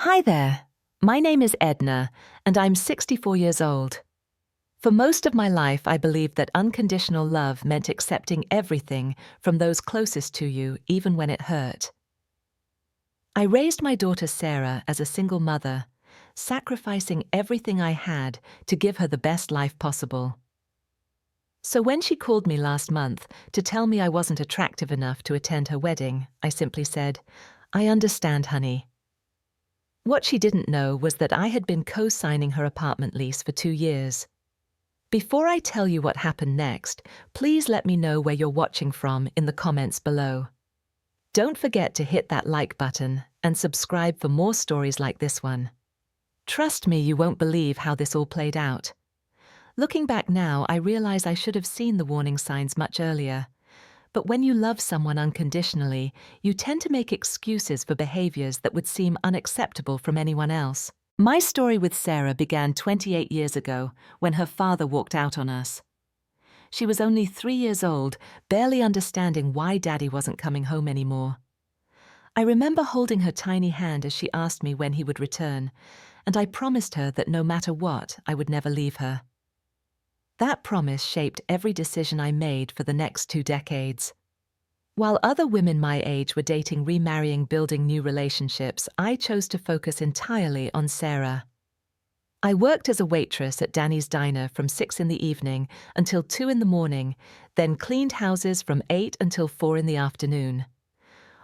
Hi there. My name is Edna, and I'm 64 years old. For most of my life, I believed that unconditional love meant accepting everything from those closest to you, even when it hurt. I raised my daughter Sarah as a single mother, sacrificing everything I had to give her the best life possible. So when she called me last month to tell me I wasn't attractive enough to attend her wedding, I simply said, "I understand, honey." What she didn't know was that I had been co-signing her apartment lease for 2 years. Before I tell you what happened next, please let me know where you're watching from in the comments below. Don't forget to hit that like button and subscribe for more stories like this one. Trust me, you won't believe how this all played out. Looking back now, I realize I should have seen the warning signs much earlier. But when you love someone unconditionally, you tend to make excuses for behaviors that would seem unacceptable from anyone else. My story with Sarah began 28 years ago when her father walked out on us. She was only 3 years old, barely understanding why Daddy wasn't coming home anymore. I remember holding her tiny hand as she asked me when he would return, and I promised her that no matter what, I would never leave her. That promise shaped every decision I made for the next 2 decades. While other women my age were dating, remarrying, building new relationships, I chose to focus entirely on Sarah. I worked as a waitress at Danny's Diner from 6 in the evening until 2 in the morning, then cleaned houses from 8 until 4 in the afternoon.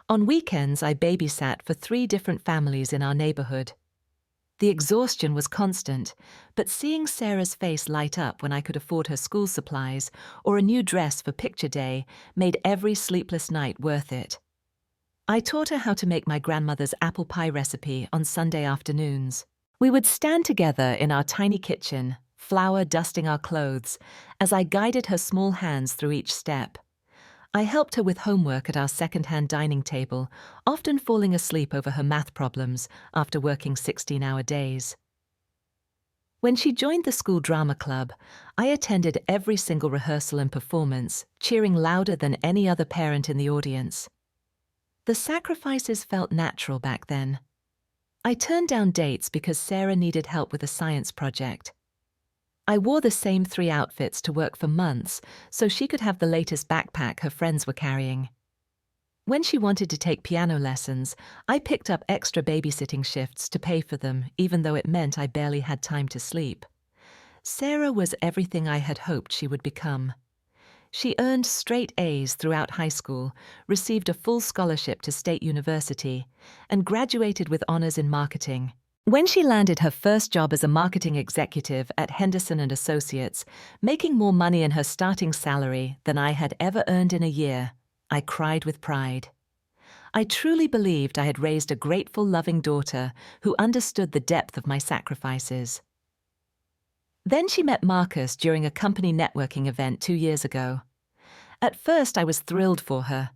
On weekends, I babysat for 3 different families in our neighborhood. The exhaustion was constant, but seeing Sarah's face light up when I could afford her school supplies or a new dress for picture day made every sleepless night worth it. I taught her how to make my grandmother's apple pie recipe on Sunday afternoons. We would stand together in our tiny kitchen, flour dusting our clothes, as I guided her small hands through each step. I helped her with homework at our second-hand dining table, often falling asleep over her math problems after working 16-hour days. When she joined the school drama club, I attended every single rehearsal and performance, cheering louder than any other parent in the audience. The sacrifices felt natural back then. I turned down dates because Sarah needed help with a science project. I wore the same 3 outfits to work for months so she could have the latest backpack her friends were carrying. When she wanted to take piano lessons, I picked up extra babysitting shifts to pay for them, even though it meant I barely had time to sleep. Sarah was everything I had hoped she would become. She earned straight A's throughout high school, received a full scholarship to State University, and graduated with honors in marketing. When she landed her first job as a marketing executive at Henderson & Associates, making more money in her starting salary than I had ever earned in a year, I cried with pride. I truly believed I had raised a grateful, loving daughter who understood the depth of my sacrifices. Then she met Marcus during a company networking event 2 years ago. At first, I was thrilled for her.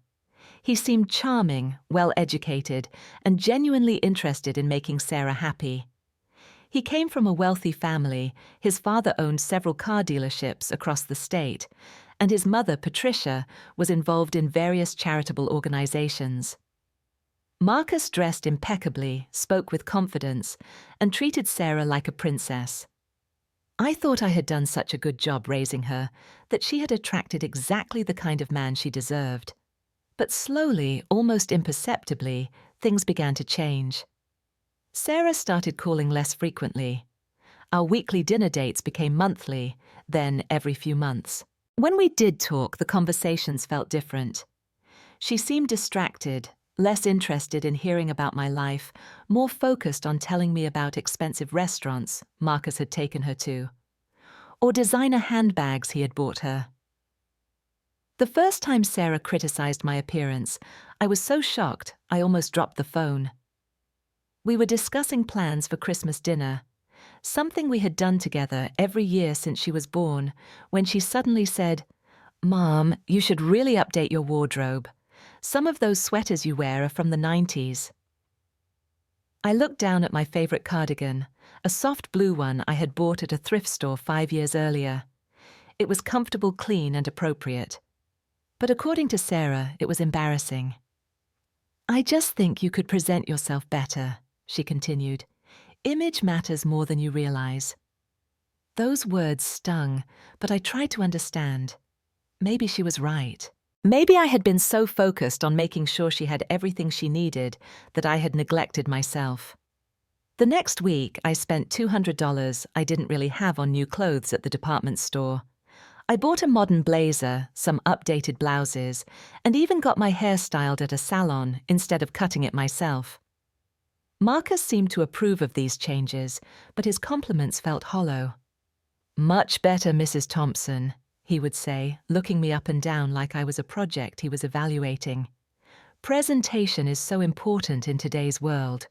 He seemed charming, well-educated, and genuinely interested in making Sarah happy. He came from a wealthy family. His father owned several car dealerships across the state, and his mother, Patricia, was involved in various charitable organizations. Marcus dressed impeccably, spoke with confidence, and treated Sarah like a princess. I thought I had done such a good job raising her that she had attracted exactly the kind of man she deserved. But slowly, almost imperceptibly, things began to change. Sarah started calling less frequently. Our weekly dinner dates became monthly, then every few months. When we did talk, the conversations felt different. She seemed distracted, less interested in hearing about my life, more focused on telling me about expensive restaurants Marcus had taken her to, or designer handbags he had bought her. The first time Sarah criticized my appearance, I was so shocked I almost dropped the phone. We were discussing plans for Christmas dinner, something we had done together every year since she was born, when she suddenly said, "Mom, you should really update your wardrobe. Some of those sweaters you wear are from the 90s. I looked down at my favorite cardigan, a soft blue one I had bought at a thrift store 5 years earlier. It was comfortable, clean, and appropriate. But according to Sarah, it was embarrassing. "I just think you could present yourself better," she continued. Image matters more than you realize. Those words stung, but I tried to understand. Maybe she was right. Maybe I had been so focused on making sure she had everything she needed that I had neglected myself. The next week, I spent $200 I didn't really have on new clothes at the department store. I bought a modern blazer, some updated blouses, and even got my hair styled at a salon instead of cutting it myself. Marcus seemed to approve of these changes, but his compliments felt hollow. "Much better, Mrs. Thompson," he would say, looking me up and down like I was a project he was evaluating. "Presentation is so important in today's world."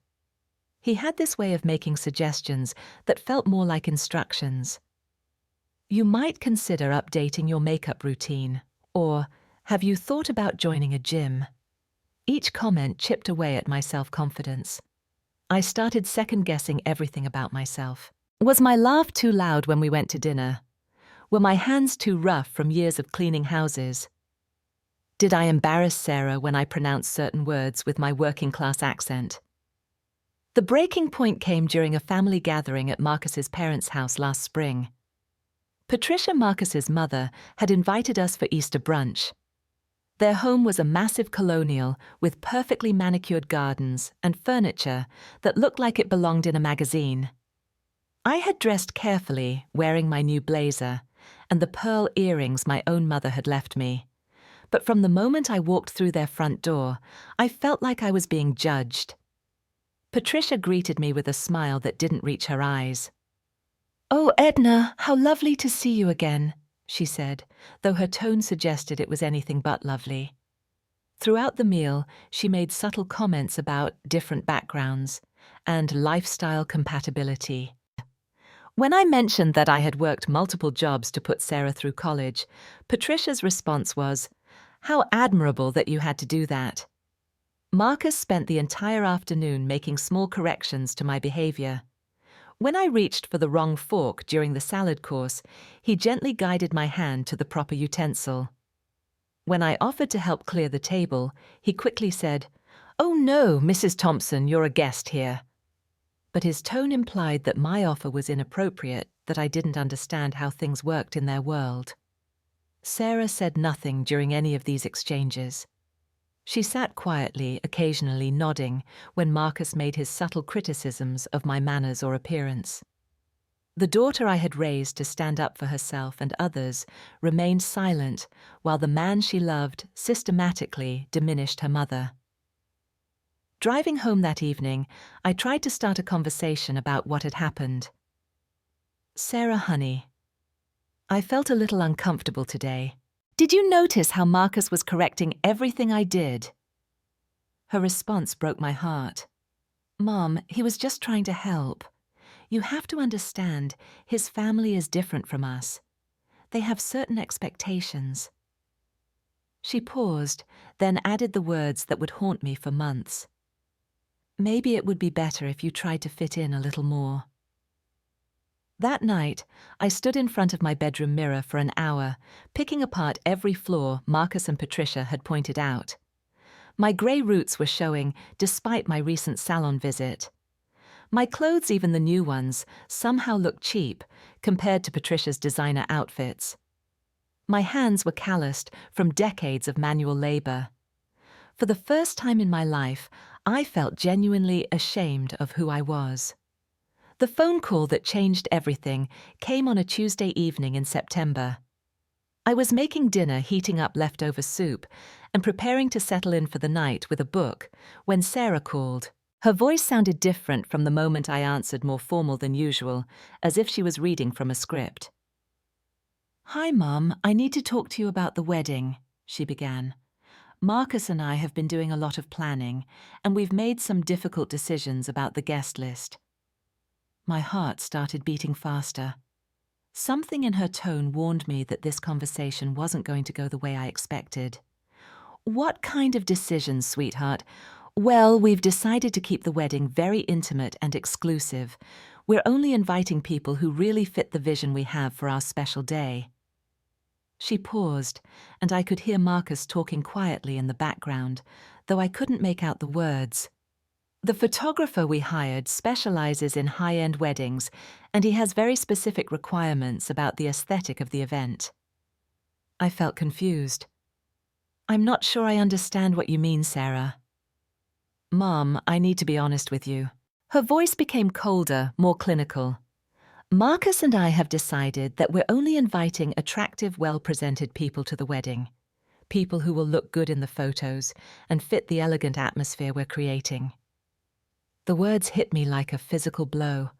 He had this way of making suggestions that felt more like instructions. "You might consider updating your makeup routine," or "Have you thought about joining a gym?" Each comment chipped away at my self-confidence. I started second-guessing everything about myself. Was my laugh too loud when we went to dinner? Were my hands too rough from years of cleaning houses? Did I embarrass Sarah when I pronounced certain words with my working-class accent? The breaking point came during a family gathering at Marcus's parents' house last spring. Patricia, Marcus's mother, had invited us for Easter brunch. Their home was a massive colonial with perfectly manicured gardens and furniture that looked like it belonged in a magazine. I had dressed carefully, wearing my new blazer, and the pearl earrings my own mother had left me. But from the moment I walked through their front door, I felt like I was being judged. Patricia greeted me with a smile that didn't reach her eyes. "Oh, Edna, how lovely to see you again," she said, though her tone suggested it was anything but lovely. Throughout the meal, she made subtle comments about different backgrounds and lifestyle compatibility. When I mentioned that I had worked multiple jobs to put Sarah through college, Patricia's response was, "How admirable that you had to do that." Marcus spent the entire afternoon making small corrections to my behavior. When I reached for the wrong fork during the salad course, he gently guided my hand to the proper utensil. When I offered to help clear the table, he quickly said, "Oh no, Mrs. Thompson, you're a guest here." But his tone implied that my offer was inappropriate, that I didn't understand how things worked in their world. Sarah said nothing during any of these exchanges. She sat quietly, occasionally nodding, when Marcus made his subtle criticisms of my manners or appearance. The daughter I had raised to stand up for herself and others remained silent, while the man she loved systematically diminished her mother. Driving home that evening, I tried to start a conversation about what had happened. "Sarah, honey, I felt a little uncomfortable today. Did you notice how Marcus was correcting everything I did?" Her response broke my heart. "Mom, he was just trying to help. You have to understand, his family is different from us. They have certain expectations." She paused, then added the words that would haunt me for months. "Maybe it would be better if you tried to fit in a little more." That night, I stood in front of my bedroom mirror for an hour, picking apart every flaw Marcus and Patricia had pointed out. My grey roots were showing, despite my recent salon visit. My clothes, even the new ones, somehow looked cheap compared to Patricia's designer outfits. My hands were calloused from decades of manual labor. For the first time in my life, I felt genuinely ashamed of who I was. The phone call that changed everything came on a Tuesday evening in September. I was making dinner, heating up leftover soup, and preparing to settle in for the night with a book when Sarah called. Her voice sounded different from the moment I answered, more formal than usual, as if she was reading from a script. "Hi, Mum, I need to talk to you about the wedding," she began. "Marcus and I have been doing a lot of planning, and we've made some difficult decisions about the guest list." My heart started beating faster. Something in her tone warned me that this conversation wasn't going to go the way I expected. "What kind of decisions, sweetheart?" "Well, we've decided to keep the wedding very intimate and exclusive. We're only inviting people who really fit the vision we have for our special day." She paused, and I could hear Marcus talking quietly in the background, though I couldn't make out the words. The photographer we hired specializes in high-end weddings, and he has very specific requirements about the aesthetic of the event. I felt confused. I'm not sure I understand what you mean, Sarah. Mom, I need to be honest with you. Her voice became colder, more clinical. Marcus and I have decided that we're only inviting attractive, well-presented people to the wedding. People who will look good in the photos and fit the elegant atmosphere we're creating. The words hit me like a physical blow.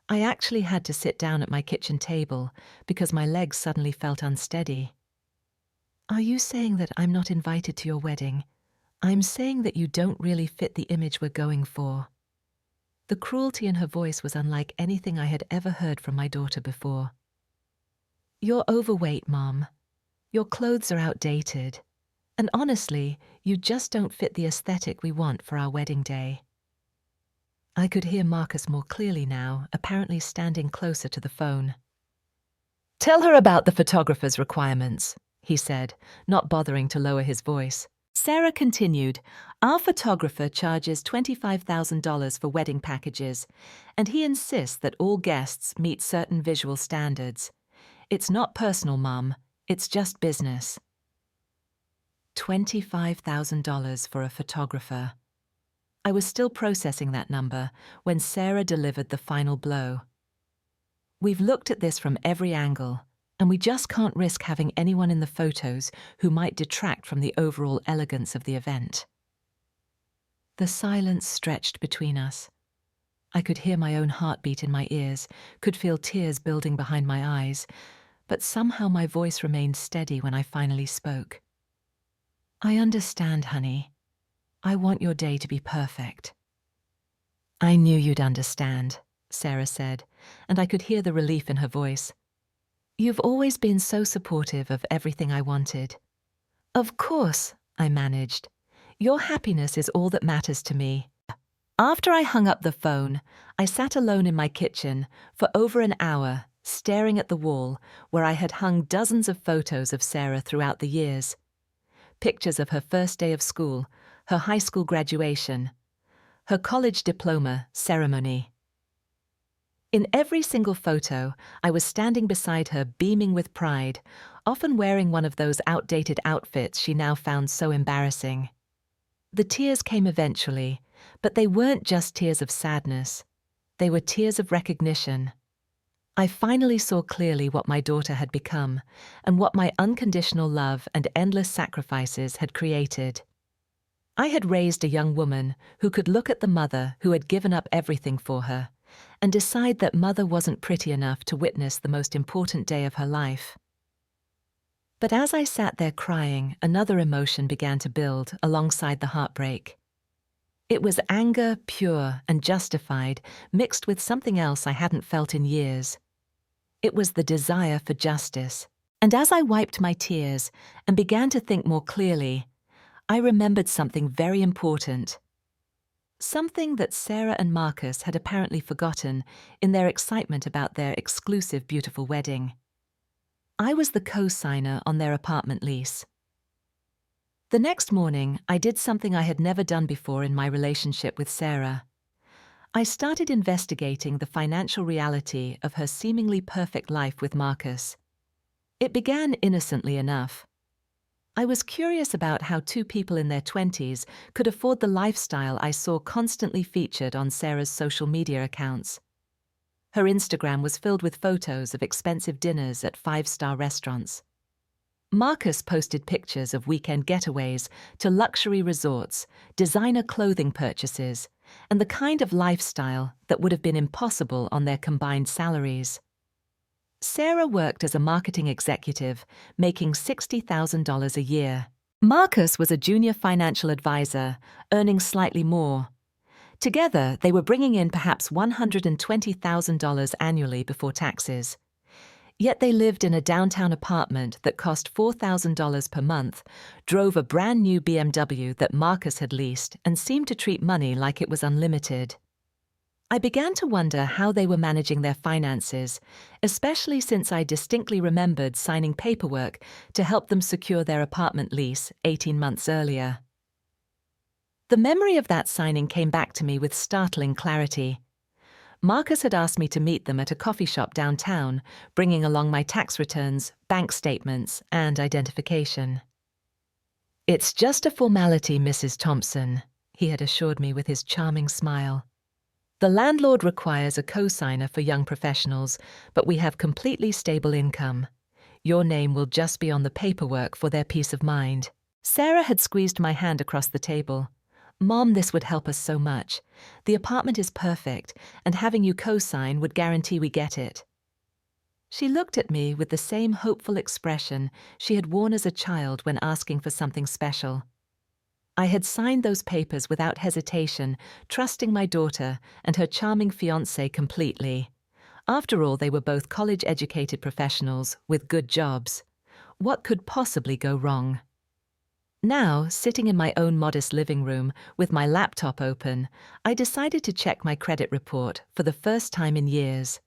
I actually had to sit down at my kitchen table because my legs suddenly felt unsteady. Are you saying that I'm not invited to your wedding? I'm saying that you don't really fit the image we're going for. The cruelty in her voice was unlike anything I had ever heard from my daughter before. You're overweight, Mom. Your clothes are outdated. And honestly, you just don't fit the aesthetic we want for our wedding day. I could hear Marcus more clearly now, apparently standing closer to the phone. Tell her about the photographer's requirements, he said, not bothering to lower his voice. Sarah continued, our photographer charges $25,000 for wedding packages, and he insists that all guests meet certain visual standards. It's not personal, Mum. It's just business. $25,000 for a photographer. I was still processing that number when Sarah delivered the final blow. We've looked at this from every angle, and we just can't risk having anyone in the photos who might detract from the overall elegance of the event. The silence stretched between us. I could hear my own heartbeat in my ears, could feel tears building behind my eyes, but somehow my voice remained steady when I finally spoke. I understand, honey. I want your day to be perfect. I knew you'd understand, Sarah said, and I could hear the relief in her voice. You've always been so supportive of everything I wanted. Of course, I managed. Your happiness is all that matters to me. After I hung up the phone, I sat alone in my kitchen for over an hour, staring at the wall where I had hung dozens of photos of Sarah throughout the years. Pictures of her first day of school, her high school graduation, her college diploma ceremony. In every single photo, I was standing beside her beaming with pride, often wearing one of those outdated outfits she now found so embarrassing. The tears came eventually, but they weren't just tears of sadness. They were tears of recognition. I finally saw clearly what my daughter had become and what my unconditional love and endless sacrifices had created. I had raised a young woman who could look at the mother who had given up everything for her and decide that mother wasn't pretty enough to witness the most important day of her life. But as I sat there crying, another emotion began to build alongside the heartbreak. It was anger, pure and justified, mixed with something else I hadn't felt in years. It was the desire for justice. And as I wiped my tears and began to think more clearly, I remembered something very important. Something that Sarah and Marcus had apparently forgotten in their excitement about their exclusive, beautiful wedding. I was the co-signer on their apartment lease. The next morning, I did something I had never done before in my relationship with Sarah. I started investigating the financial reality of her seemingly perfect life with Marcus. It began innocently enough. I was curious about how two people in their 20s could afford the lifestyle I saw constantly featured on Sarah's social media accounts. Her Instagram was filled with photos of expensive dinners at five-star restaurants. Marcus posted pictures of weekend getaways to luxury resorts, designer clothing purchases, and the kind of lifestyle that would have been impossible on their combined salaries. Sarah worked as a marketing executive, making $60,000 a year. Marcus was a junior financial advisor, earning slightly more. Together, they were bringing in perhaps $120,000 annually before taxes. Yet they lived in a downtown apartment that cost $4,000 per month, drove a brand new BMW that Marcus had leased, and seemed to treat money like it was unlimited. I began to wonder how they were managing their finances, especially since I distinctly remembered signing paperwork to help them secure their apartment lease 18 months earlier. The memory of that signing came back to me with startling clarity. Marcus had asked me to meet them at a coffee shop downtown, bringing along my tax returns, bank statements, and identification. "It's just a formality, Mrs. Thompson," he had assured me with his charming smile. "The landlord requires a co-signer for young professionals, but we have completely stable income. Your name will just be on the paperwork for their peace of mind." Sarah had squeezed my hand across the table. "Mom, this would help us so much. The apartment is perfect, and having you co-sign would guarantee we get it." She looked at me with the same hopeful expression she had worn as a child when asking for something special. I had signed those papers without hesitation, trusting my daughter and her charming fiancé completely. After all, they were both college-educated professionals with good jobs. What could possibly go wrong? Now, sitting in my own modest living room with my laptop open, I decided to check my credit report for the first time in years.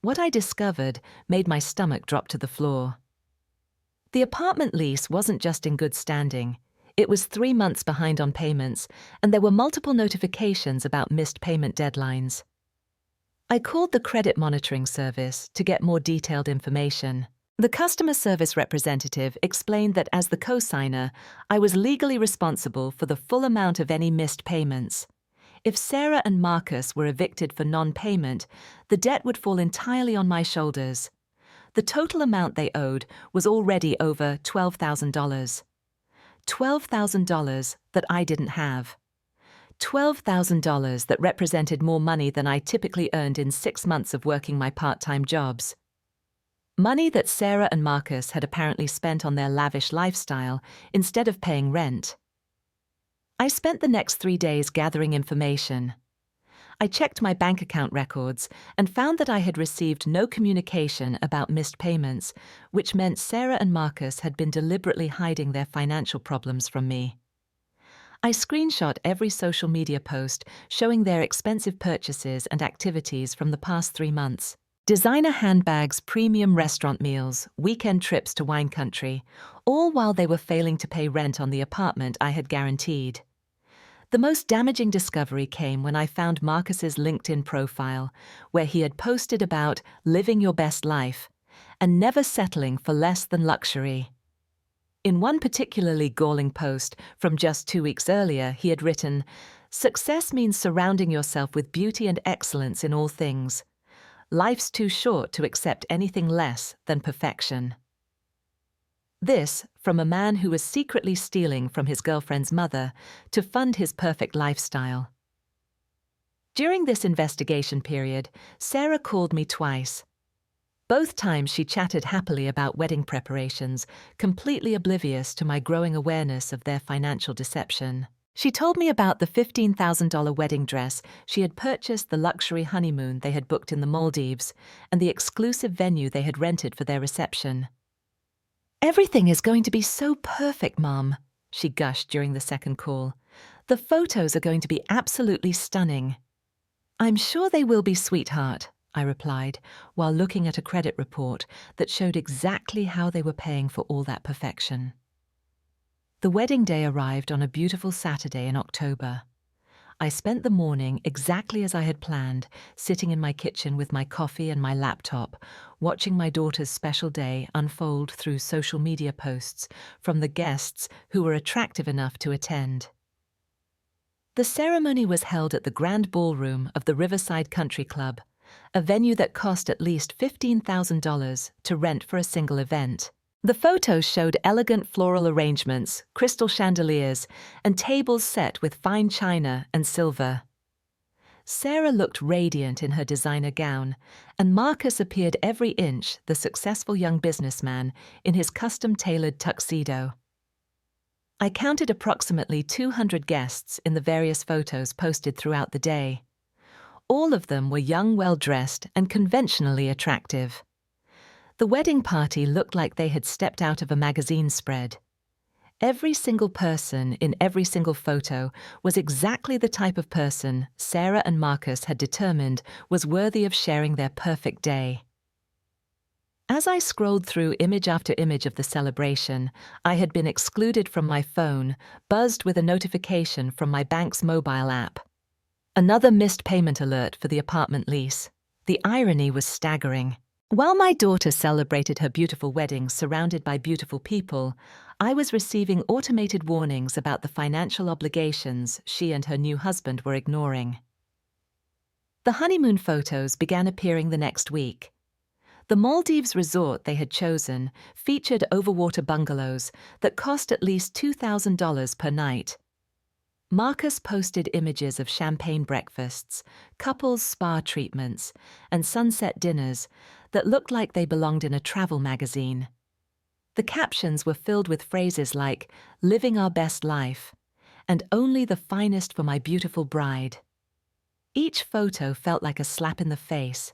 What I discovered made my stomach drop to the floor. The apartment lease wasn't just in good standing. It was 3 months behind on payments, and there were multiple notifications about missed payment deadlines. I called the credit monitoring service to get more detailed information. The customer service representative explained that as the co-signer, I was legally responsible for the full amount of any missed payments. If Sarah and Marcus were evicted for non-payment, the debt would fall entirely on my shoulders. The total amount they owed was already over $12,000. $12,000 that I didn't have. $12,000 that represented more money than I typically earned in 6 months of working my part-time jobs. Money that Sarah and Marcus had apparently spent on their lavish lifestyle instead of paying rent. I spent the next 3 days gathering information. I checked my bank account records and found that I had received no communication about missed payments, which meant Sarah and Marcus had been deliberately hiding their financial problems from me. I screenshot every social media post showing their expensive purchases and activities from the past 3 months. Designer handbags, premium restaurant meals, weekend trips to wine country, all while they were failing to pay rent on the apartment I had guaranteed. The most damaging discovery came when I found Marcus's LinkedIn profile, where he had posted about living your best life and never settling for less than luxury. In one particularly galling post from just 2 weeks earlier, he had written, "Success means surrounding yourself with beauty and excellence in all things. Life's too short to accept anything less than perfection." This from a man who was secretly stealing from his girlfriend's mother to fund his perfect lifestyle. During this investigation period, Sarah called me twice. Both times she chatted happily about wedding preparations, completely oblivious to my growing awareness of their financial deception. She told me about the $15,000 wedding dress she had purchased, the luxury honeymoon they had booked in the Maldives, and the exclusive venue they had rented for their reception. "Everything is going to be so perfect, Mom," she gushed during the second call. "The photos are going to be absolutely stunning." "I'm sure they will be, sweetheart," I replied, while looking at a credit report that showed exactly how they were paying for all that perfection. The wedding day arrived on a beautiful Saturday in October. I spent the morning exactly as I had planned, sitting in my kitchen with my coffee and my laptop, watching my daughter's special day unfold through social media posts from the guests who were attractive enough to attend. The ceremony was held at the Grand Ballroom of the Riverside Country Club, a venue that cost at least $15,000 to rent for a single event. The photos showed elegant floral arrangements, crystal chandeliers, and tables set with fine china and silver. Sarah looked radiant in her designer gown, and Marcus appeared every inch the successful young businessman in his custom-tailored tuxedo. I counted approximately 200 guests in the various photos posted throughout the day. All of them were young, well-dressed, and conventionally attractive. The wedding party looked like they had stepped out of a magazine spread. Every single person in every single photo was exactly the type of person Sarah and Marcus had determined was worthy of sharing their perfect day. As I scrolled through image after image of the celebration, I had been excluded from my phone, buzzed with a notification from my bank's mobile app. Another missed payment alert for the apartment lease. The irony was staggering. While my daughter celebrated her beautiful wedding surrounded by beautiful people, I was receiving automated warnings about the financial obligations she and her new husband were ignoring. The honeymoon photos began appearing the next week. The Maldives resort they had chosen featured overwater bungalows that cost at least $2,000 per night. Marcus posted images of champagne breakfasts, couples spa treatments, and sunset dinners that looked like they belonged in a travel magazine. The captions were filled with phrases like, "living our best life," and "only the finest for my beautiful bride." Each photo felt like a slap in the face.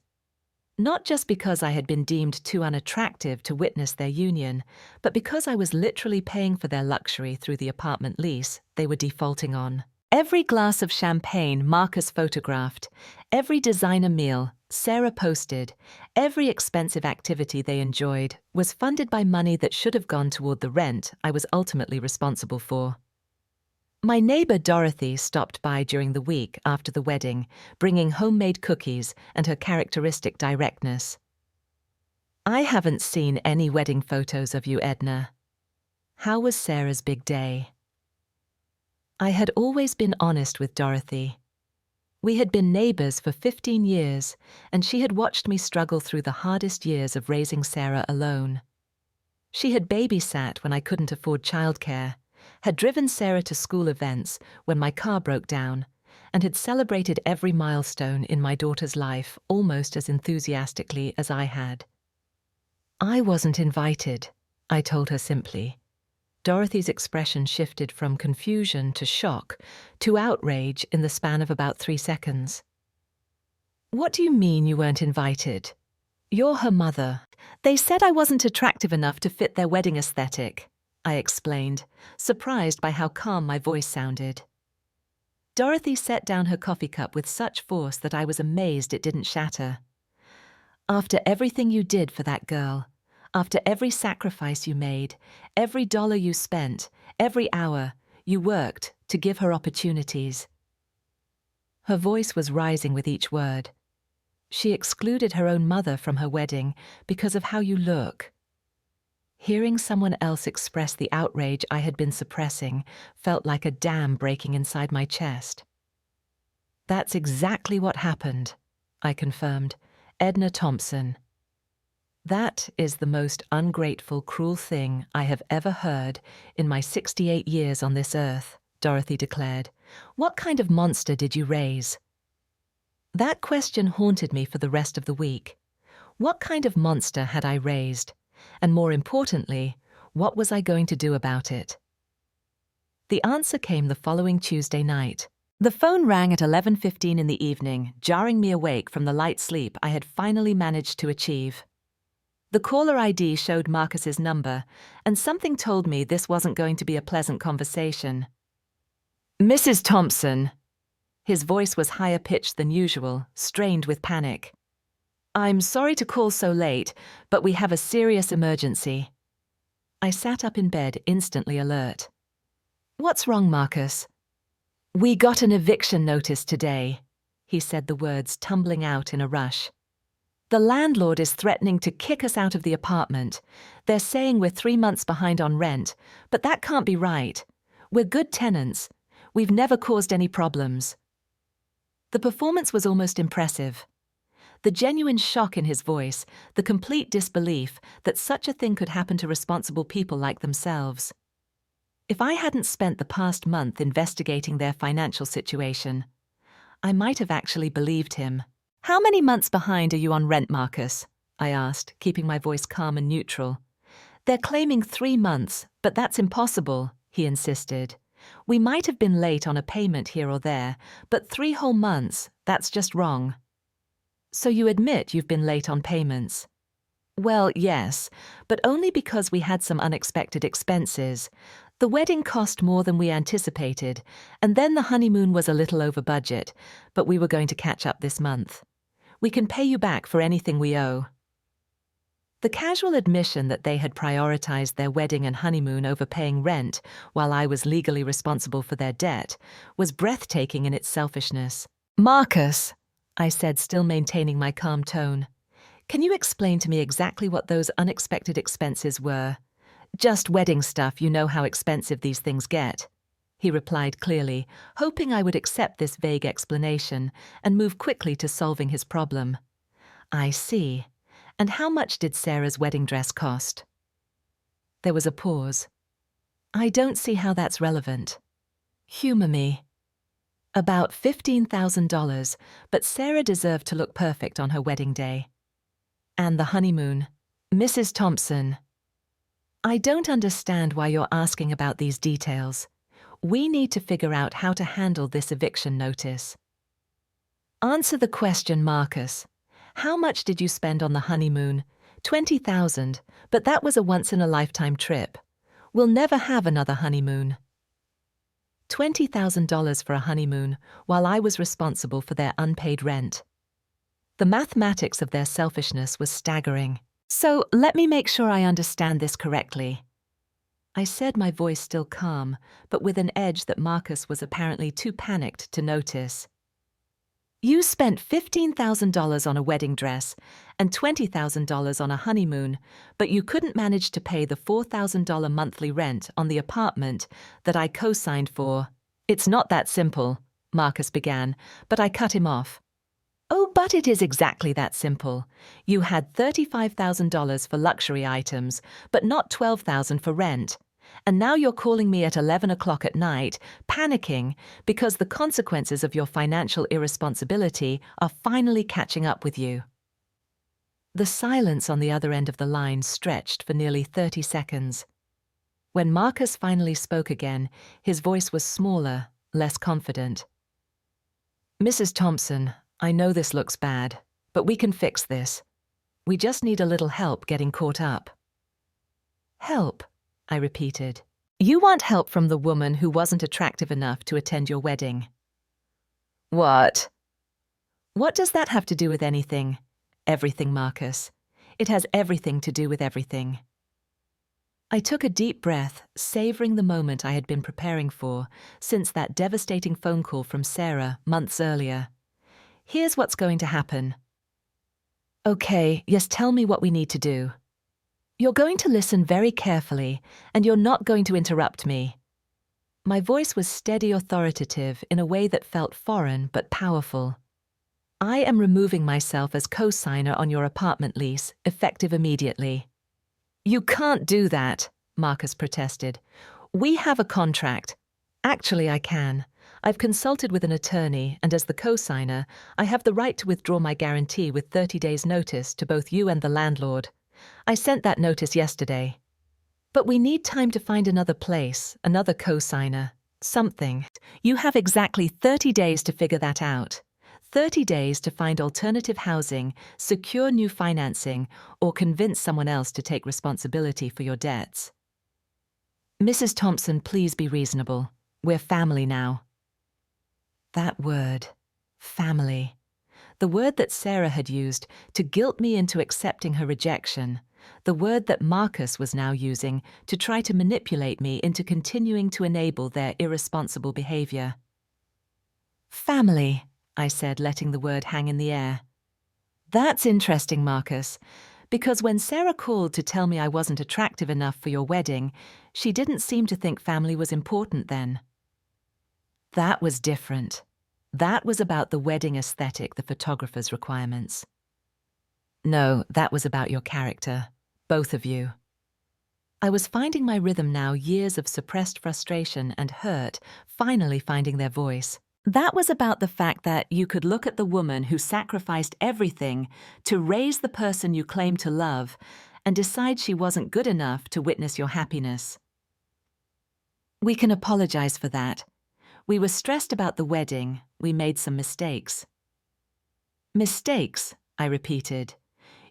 Not just because I had been deemed too unattractive to witness their union, but because I was literally paying for their luxury through the apartment lease they were defaulting on. Every glass of champagne Marcus photographed, every designer meal Sarah posted, every expensive activity they enjoyed was funded by money that should have gone toward the rent I was ultimately responsible for. My neighbor Dorothy stopped by during the week after the wedding, bringing homemade cookies and her characteristic directness. "I haven't seen any wedding photos of you, Edna. How was Sarah's big day?" I had always been honest with Dorothy. We had been neighbors for 15 years, and she had watched me struggle through the hardest years of raising Sarah alone. She had babysat when I couldn't afford childcare, had driven Sarah to school events when my car broke down, and had celebrated every milestone in my daughter's life almost as enthusiastically as I had. "I wasn't invited," I told her simply. Dorothy's expression shifted from confusion to shock to outrage in the span of about 3 seconds. "What do you mean you weren't invited? You're her mother." "They said I wasn't attractive enough to fit their wedding aesthetic," I explained, surprised by how calm my voice sounded. Dorothy set down her coffee cup with such force that I was amazed it didn't shatter. "After everything you did for that girl, after every sacrifice you made, every dollar you spent, every hour you worked to give her opportunities." Her voice was rising with each word. "She excluded her own mother from her wedding because of how you look." Hearing someone else express the outrage I had been suppressing felt like a dam breaking inside my chest. "That's exactly what happened," I confirmed. "Edna Thompson." "That is the most ungrateful, cruel thing I have ever heard in my 68 years on this earth," Dorothy declared. "What kind of monster did you raise?" That question haunted me for the rest of the week. What kind of monster had I raised? And more importantly, what was I going to do about it? The answer came the following Tuesday night. The phone rang at 11:15 in the evening, jarring me awake from the light sleep I had finally managed to achieve. The caller ID showed Marcus's number, and something told me this wasn't going to be a pleasant conversation. "Mrs. Thompson." His voice was higher pitched than usual, strained with panic. "I'm sorry to call so late, but we have a serious emergency." I sat up in bed, instantly alert. "What's wrong, Marcus?" "We got an eviction notice today," he said, the words tumbling out in a rush. "The landlord is threatening to kick us out of the apartment. They're saying we're 3 months behind on rent, but that can't be right. We're good tenants. We've never caused any problems." The performance was almost impressive. The genuine shock in his voice, the complete disbelief that such a thing could happen to responsible people like themselves. If I hadn't spent the past month investigating their financial situation, I might have actually believed him. "How many months behind are you on rent, Marcus?" I asked, keeping my voice calm and neutral. "They're claiming 3 months, but that's impossible," he insisted. "We might have been late on a payment here or there, but 3 whole months, that's just wrong." "So you admit you've been late on payments?" "Well, yes, but only because we had some unexpected expenses. The wedding cost more than we anticipated, and then the honeymoon was a little over budget, but we were going to catch up this month. We can pay you back for anything we owe." The casual admission that they had prioritized their wedding and honeymoon over paying rent while I was legally responsible for their debt was breathtaking in its selfishness. "Marcus," I said, still maintaining my calm tone, "can you explain to me exactly what those unexpected expenses were?" "Just wedding stuff, you know how expensive these things get," he replied clearly, hoping I would accept this vague explanation and move quickly to solving his problem. "I see. And how much did Sarah's wedding dress cost?" There was a pause. "I don't see how that's relevant." "Humor me." "About $15,000, but Sarah deserved to look perfect on her wedding day." "And the honeymoon." "Mrs. Thompson, I don't understand why you're asking about these details. We need to figure out how to handle this eviction notice." "Answer the question, Marcus. How much did you spend on the honeymoon?" $20,000, but that was a once-in-a-lifetime trip. We'll never have another honeymoon." $20,000 for a honeymoon, while I was responsible for their unpaid rent. The mathematics of their selfishness was staggering. "So let me make sure I understand this correctly," I said, my voice still calm, but with an edge that Marcus was apparently too panicked to notice. "You spent $15,000 on a wedding dress and $20,000 on a honeymoon, but you couldn't manage to pay the $4,000 monthly rent on the apartment that I co-signed for." "It's not that simple," Marcus began, but I cut him off. "Oh, but it is exactly that simple. You had $35,000 for luxury items, but not $12,000 for rent. And now you're calling me at 11 o'clock at night, panicking because the consequences of your financial irresponsibility are finally catching up with you." The silence on the other end of the line stretched for nearly 30 seconds. When Marcus finally spoke again, his voice was smaller, less confident. "Mrs. Thompson, I know this looks bad, but we can fix this. We just need a little help getting caught up." "Help?" I repeated. "You want help from the woman who wasn't attractive enough to attend your wedding." "What?" "What does that have to do with anything?" "Everything, Marcus. It has everything to do with everything." I took a deep breath, savoring the moment I had been preparing for since that devastating phone call from Sarah months earlier. "Here's what's going to happen." "Okay, yes, tell me what we need to do." "You're going to listen very carefully, and you're not going to interrupt me." My voice was steady, authoritative in a way that felt foreign but powerful. "I am removing myself as co-signer on your apartment lease, effective immediately." "You can't do that," Marcus protested. "We have a contract." "Actually, I can. I've consulted with an attorney, and as the co-signer, I have the right to withdraw my guarantee with 30 days' notice to both you and the landlord. I sent that notice yesterday." "But we need time to find another place, another co-signer, something." "You have exactly 30 days to figure that out. 30 days to find alternative housing, secure new financing, or convince someone else to take responsibility for your debts." "Mrs. Thompson, please be reasonable. We're family now." That word, family. The word that Sarah had used to guilt me into accepting her rejection. The word that Marcus was now using to try to manipulate me into continuing to enable their irresponsible behavior. "Family," I said, letting the word hang in the air. "That's interesting, Marcus, because when Sarah called to tell me I wasn't attractive enough for your wedding, she didn't seem to think family was important then." That was different. That was about the wedding aesthetic, the photographer's requirements. "No, that was about your character, both of you." I was finding my rhythm now, years of suppressed frustration and hurt finally finding their voice. That was about the fact that you could look at the woman who sacrificed everything to raise the person you claim to love and decide she wasn't good enough to witness your happiness. "We can apologize for that. We were stressed about the wedding. We made some mistakes." "Mistakes," I repeated.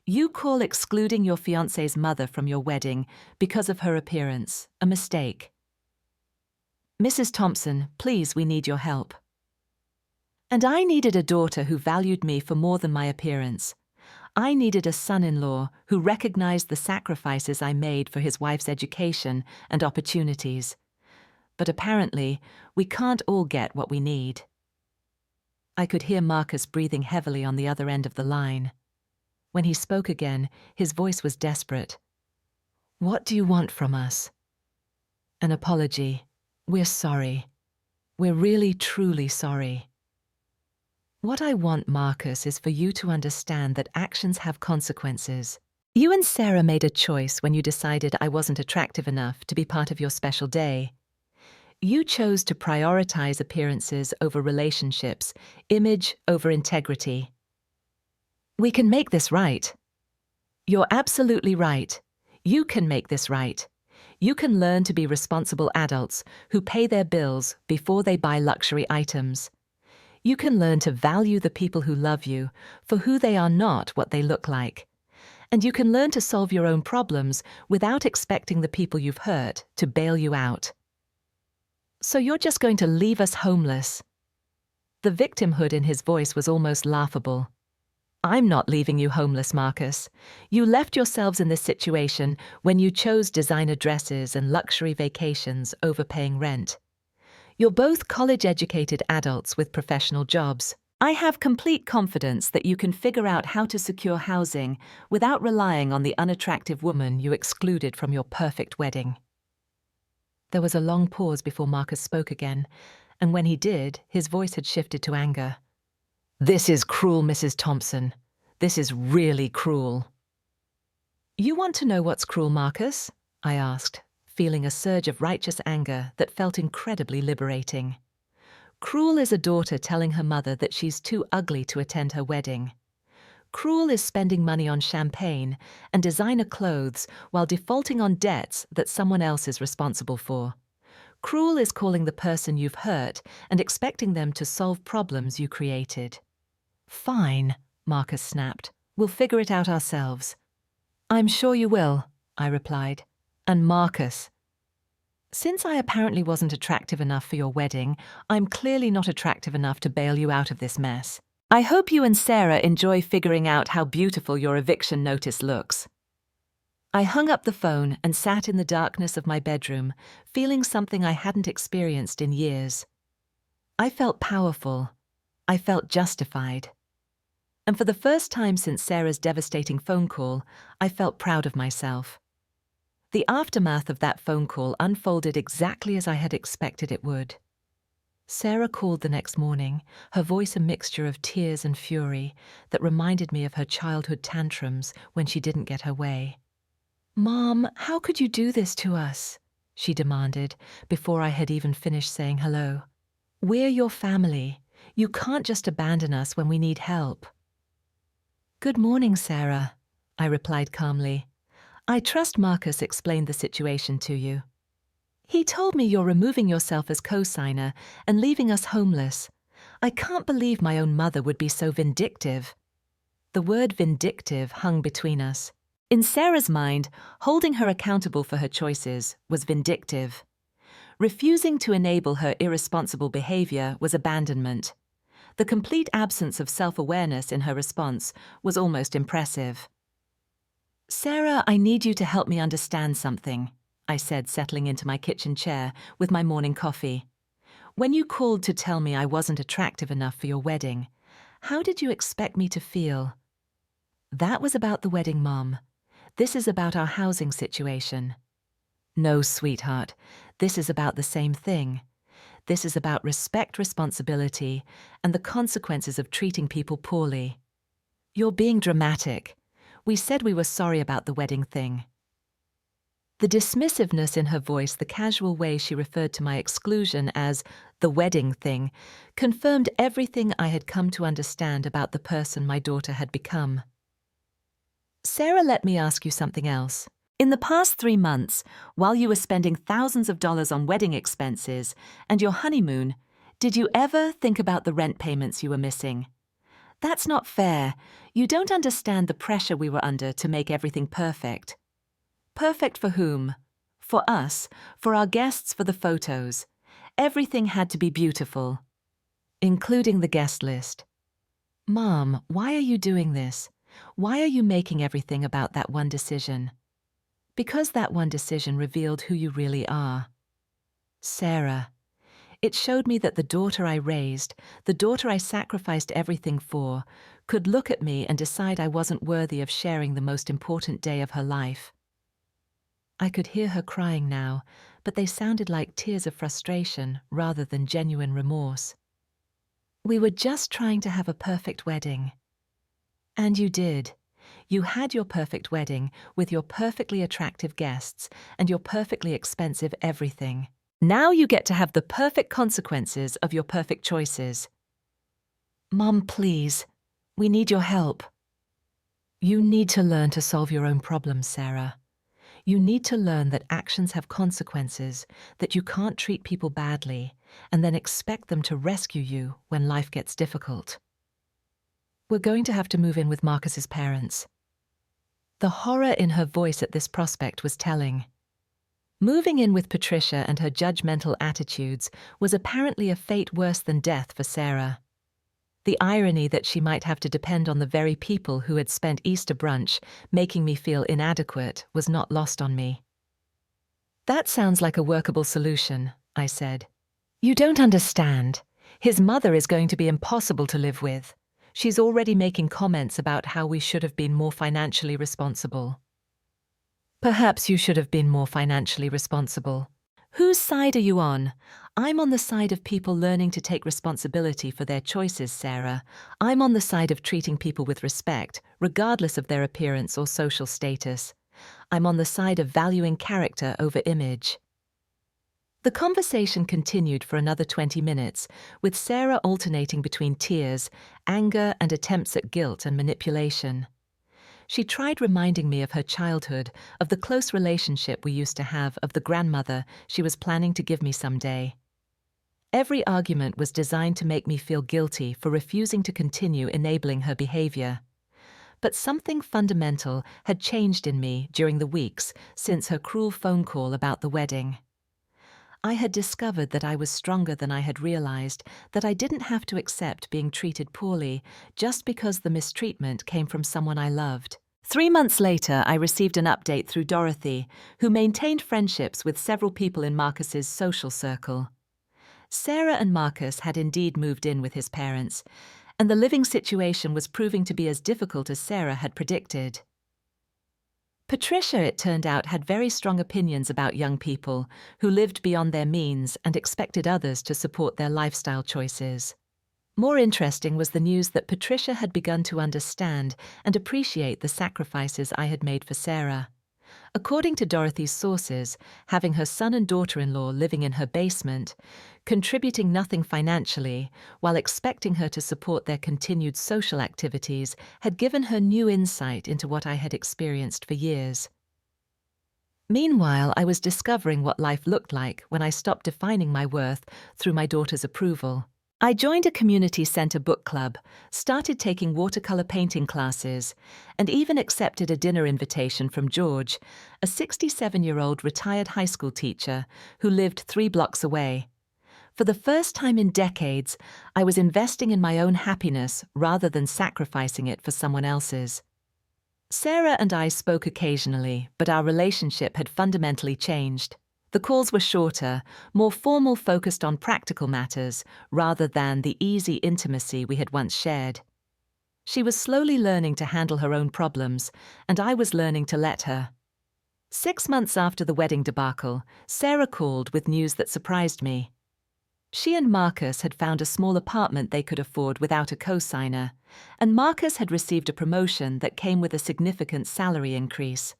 "You call excluding your fiancé's mother from your wedding because of her appearance a mistake." "Mrs. Thompson, please, we need your help." And I needed a daughter who valued me for more than my appearance. I needed a son-in-law who recognized the sacrifices I made for his wife's education and opportunities. But apparently, we can't all get what we need. I could hear Marcus breathing heavily on the other end of the line. When he spoke again, his voice was desperate. "What do you want from us?" "An apology. We're sorry. We're really, truly sorry." "What I want, Marcus, is for you to understand that actions have consequences. You and Sarah made a choice when you decided I wasn't attractive enough to be part of your special day. You chose to prioritize appearances over relationships, image over integrity. We can make this right." "You're absolutely right. You can make this right. You can learn to be responsible adults who pay their bills before they buy luxury items. You can learn to value the people who love you for who they are, not what they look like. And you can learn to solve your own problems without expecting the people you've hurt to bail you out. So you're just going to leave us homeless?" The victimhood in his voice was almost laughable. "I'm not leaving you homeless, Marcus. You left yourselves in this situation when you chose designer dresses and luxury vacations over paying rent. You're both college-educated adults with professional jobs. I have complete confidence that you can figure out how to secure housing without relying on the unattractive woman you excluded from your perfect wedding." There was a long pause before Marcus spoke again, and when he did, his voice had shifted to anger. "This is cruel, Mrs. Thompson. This is really cruel." "You want to know what's cruel, Marcus?" I asked, feeling a surge of righteous anger that felt incredibly liberating. "Cruel is a daughter telling her mother that she's too ugly to attend her wedding. Cruel is spending money on champagne and designer clothes while defaulting on debts that someone else is responsible for. Cruel is calling the person you've hurt and expecting them to solve problems you created." "Fine," Marcus snapped. "We'll figure it out ourselves." "I'm sure you will," I replied. "And Marcus, since I apparently wasn't attractive enough for your wedding, I'm clearly not attractive enough to bail you out of this mess. I hope you and Sarah enjoy figuring out how beautiful your eviction notice looks." I hung up the phone and sat in the darkness of my bedroom, feeling something I hadn't experienced in years. I felt powerful. I felt justified. And for the first time since Sarah's devastating phone call, I felt proud of myself. The aftermath of that phone call unfolded exactly as I had expected it would. Sarah called the next morning, her voice a mixture of tears and fury that reminded me of her childhood tantrums when she didn't get her way. "Mom, how could you do this to us?" she demanded before I had even finished saying hello. "We're your family. You can't just abandon us when we need help." "Good morning, Sarah," I replied calmly. "I trust Marcus explained the situation to you. He told me you're removing yourself as co-signer and leaving us homeless. I can't believe my own mother would be so vindictive." The word vindictive hung between us. In Sarah's mind, holding her accountable for her choices was vindictive. Refusing to enable her irresponsible behavior was abandonment. The complete absence of self-awareness in her response was almost impressive. "Sarah, I need you to help me understand something," I said, settling into my kitchen chair with my morning coffee. "When you called to tell me I wasn't attractive enough for your wedding, how did you expect me to feel?" "That was about the wedding, Mom. This is about our housing situation." "No, sweetheart, this is about the same thing. This is about respect, responsibility, and the consequences of treating people poorly. You're being dramatic. We said we were sorry about the wedding thing." The dismissiveness in her voice, the casual way she referred to my exclusion as the wedding thing, confirmed everything I had come to understand about the person my daughter had become. "Sarah, let me ask you something else. In the past 3 months, while you were spending thousands of dollars on wedding expenses and your honeymoon, did you ever think about the rent payments you were missing? That's not fair. You don't understand the pressure we were under to make everything perfect." "Perfect for whom?" "For us, for our guests, for the photos. Everything had to be beautiful." "Including the guest list." "Mom, why are you doing this? Why are you making everything about that one decision? Because that one decision revealed who you really are. Sarah. It showed me that the daughter I raised, the daughter I sacrificed everything for, could look at me and decide I wasn't worthy of sharing the most important day of her life. I could hear her crying now, but they sounded like tears of frustration rather than genuine remorse. We were just trying to have a perfect wedding. And you did. You had your perfect wedding with your perfectly attractive guests and your perfectly expensive everything. Now you get to have the perfect consequences of your perfect choices. Mom, please. We need your help. You need to learn to solve your own problems, Sarah. You need to learn that actions have consequences, that you can't treat people badly, and then expect them to rescue you when life gets difficult. We're going to have to move in with Marcus's parents. The horror in her voice at this prospect was telling. Moving in with Patricia and her judgmental attitudes was apparently a fate worse than death for Sarah. The irony that she might have to depend on the very people who had spent Easter brunch making me feel inadequate was not lost on me. That sounds like a workable solution, I said. You don't understand. His mother is going to be impossible to live with. She's already making comments about how we should have been more financially responsible. Perhaps you should have been more financially responsible. Whose side are you on? I'm on the side of people learning to take responsibility for their choices, Sarah. I'm on the side of treating people with respect, regardless of their appearance or social status. I'm on the side of valuing character over image. The conversation continued for another 20 minutes, with Sarah alternating between tears, anger, and attempts at guilt and manipulation. She tried reminding me of her childhood, of the close relationship we used to have, of the grandmother she was planning to give me someday. Every argument was designed to make me feel guilty for refusing to continue enabling her behavior. But something fundamental had changed in me during the weeks since her cruel phone call about the wedding. I had discovered that I was stronger than I had realized, that I didn't have to accept being treated poorly just because the mistreatment came from someone I loved. 3 months later, I received an update through Dorothy, who maintained friendships with several people in Marcus's social circle. Sarah and Marcus had indeed moved in with his parents, and the living situation was proving to be as difficult as Sarah had predicted. Patricia, it turned out, had very strong opinions about young people who lived beyond their means and expected others to support their lifestyle choices. More interesting was the news that Patricia had begun to understand and appreciate the sacrifices I had made for Sarah. According to Dorothy's sources, having her son and daughter-in-law living in her basement, contributing nothing financially, while expecting her to support their continued social activities, had given her new insight into what I had experienced for years. Meanwhile, I was discovering what life looked like when I stopped defining my worth through my daughter's approval. I joined a community center book club, started taking watercolor painting classes, and even accepted a dinner invitation from George, a 67-year-old retired high school teacher who lived 3 blocks away. For the first time in decades, I was investing in my own happiness rather than sacrificing it for someone else's. Sarah and I spoke occasionally, but our relationship had fundamentally changed. The calls were shorter, more formal, focused on practical matters rather than the easy intimacy we had once shared. She was slowly learning to handle her own problems, and I was learning to let her. 6 months after the wedding debacle, Sarah called with news that surprised me. She and Marcus had found a small apartment they could afford without a co-signer, and Marcus had received a promotion that came with a significant salary increase.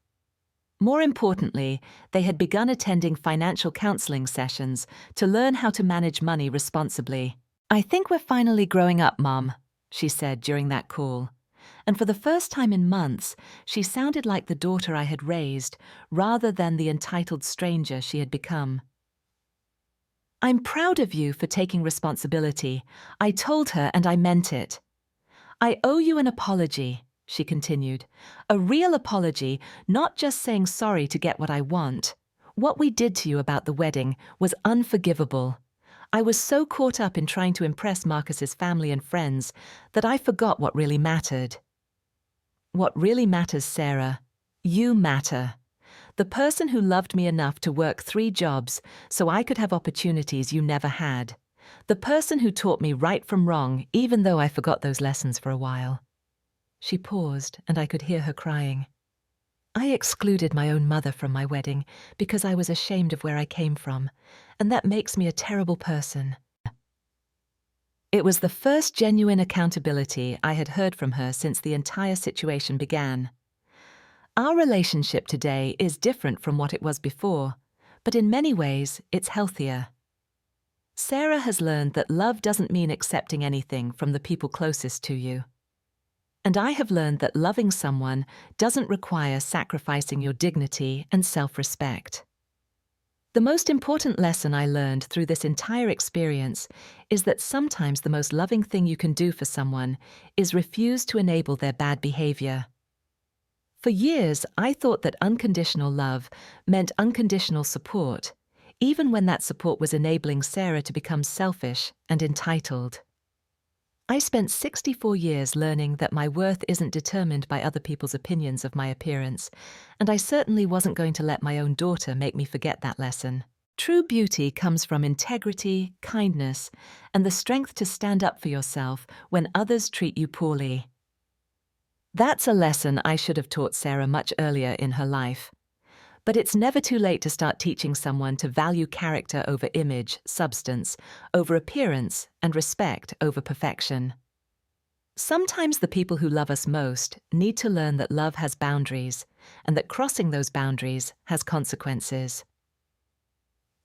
More importantly, they had begun attending financial counseling sessions to learn how to manage money responsibly. "I think we're finally growing up, Mom," she said during that call. And for the first time in months, she sounded like the daughter I had raised, rather than the entitled stranger she had become. "I'm proud of you for taking responsibility," I told her, and I meant it. "I owe you an apology," she continued. "A real apology, not just saying sorry to get what I want. What we did to you about the wedding was unforgivable. I was so caught up in trying to impress Marcus's family and friends that I forgot what really mattered." What really matters, Sarah? You matter. The person who loved me enough to work 3 jobs so I could have opportunities you never had. The person who taught me right from wrong, even though I forgot those lessons for a while. She paused, and I could hear her crying. I excluded my own mother from my wedding because I was ashamed of where I came from, and that makes me a terrible person. It was the first genuine accountability I had heard from her since the entire situation began. Our relationship today is different from what it was before, but in many ways, it's healthier. Sarah has learned that love doesn't mean accepting anything from the people closest to you. And I have learned that loving someone doesn't require sacrificing your dignity and self-respect. The most important lesson I learned through this entire experience is that sometimes the most loving thing you can do for someone is refuse to enable their bad behavior. For years, I thought that unconditional love meant unconditional support, even when that support was enabling Sarah to become selfish and entitled. I spent 64 years learning that my worth isn't determined by other people's opinions of my appearance, and I certainly wasn't going to let my own daughter make me forget that lesson. True beauty comes from integrity, kindness, and the strength to stand up for yourself when others treat you poorly. That's a lesson I should have taught Sarah much earlier in her life. But it's never too late to start teaching someone to value character over image, substance over appearance, and respect over perfection. Sometimes the people who love us most need to learn that love has boundaries, and that crossing those boundaries has consequences.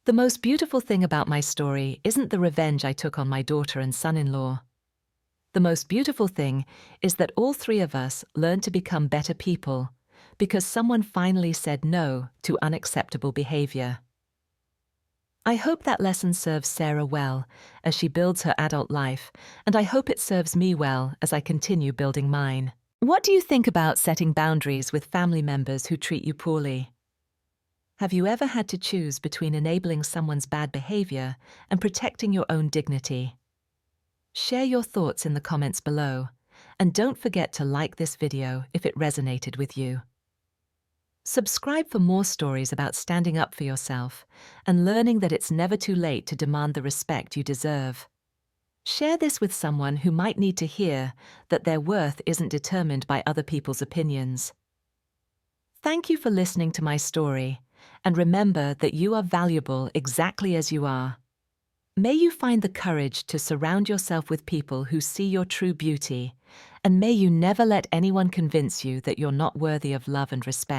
The most beautiful thing about my story isn't the revenge I took on my daughter and son-in-law. The most beautiful thing is that all 3 of us learned to become better people, because someone finally said no to unacceptable behavior. I hope that lesson serves Sarah well as she builds her adult life, and I hope it serves me well as I continue building mine. What do you think about setting boundaries with family members who treat you poorly? Have you ever had to choose between enabling someone's bad behavior and protecting your own dignity? Share your thoughts in the comments below, and don't forget to like this video if it resonated with you. Subscribe for more stories about standing up for yourself and learning that it's never too late to demand the respect you deserve. Share this with someone who might need to hear that their worth isn't determined by other people's opinions. Thank you for listening to my story, and remember that you are valuable exactly as you are. May you find the courage to surround yourself with people who see your true beauty, and may you never let anyone convince you that you're not worthy of love and respect.